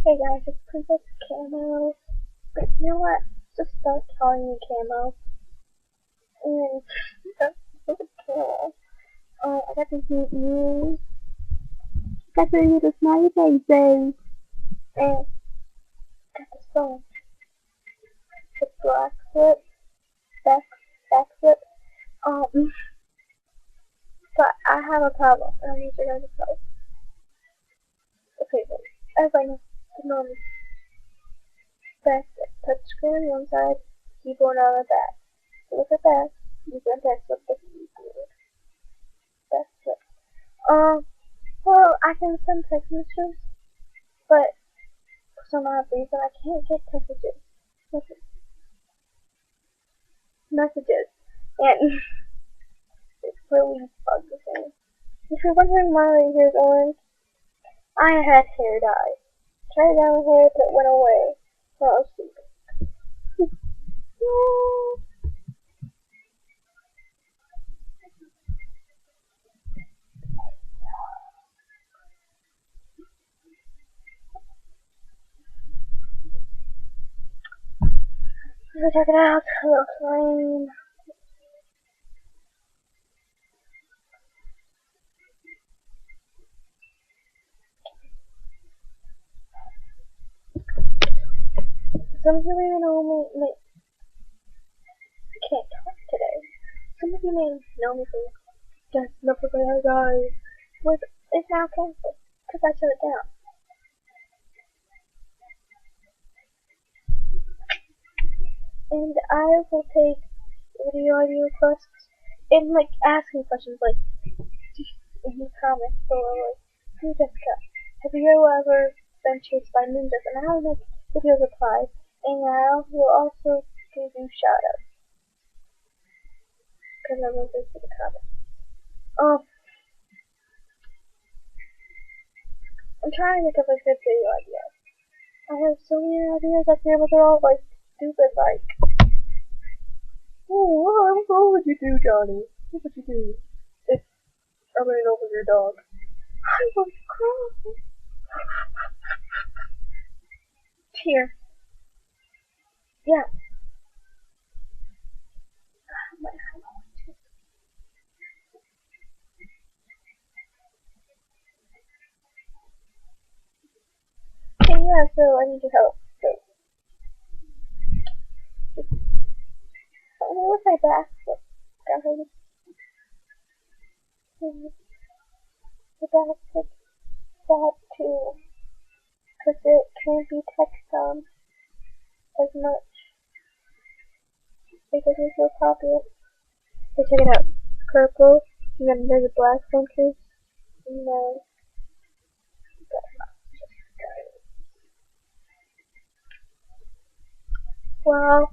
Hey guys, it's Princess Camo. But you know what? Just start calling me Camo. And that's Camo. I got this new news. Got the little smiley faces. And got this phone. The black flip. Back flip. Um, but I have a problem. And I need your guys' help. Okay, wait. Everybody knows the normal back flip. Touch screen on one side, keyboard on the back. So with the back, you can text with the keyboard. Back flip. Well, I can send text messages, but for some odd reason I can't get messages, and it's really bugging. If you're wondering why my hair's orange, I had hair dye. Tried down my hair, but it went away while I was sleeping. Let's check it out. It looks lame. Some of you may know me. I can't talk today. Some of you may know me from Just Look at That Guy. It's now canceled because I shut it down. And I will take video audio requests and like asking questions like in the comments below like, hey Jessica, have you ever been chased by ninjas? And I will make video replies and I will also give you shout outs because I will go to the comments. I'm trying to think of a good video idea. I have so many ideas up here, but they're all like stupid like, oh, what would you do, Johnny? What would you do if I ran over your dog? I was crying. Here. Yeah. Hey, yeah, so I need your help. So, what's my back? Got her the back foot sad too, because it can't be text on as much because it's so popular. So check it out. Purple, and then there's a black phone case, and then wow.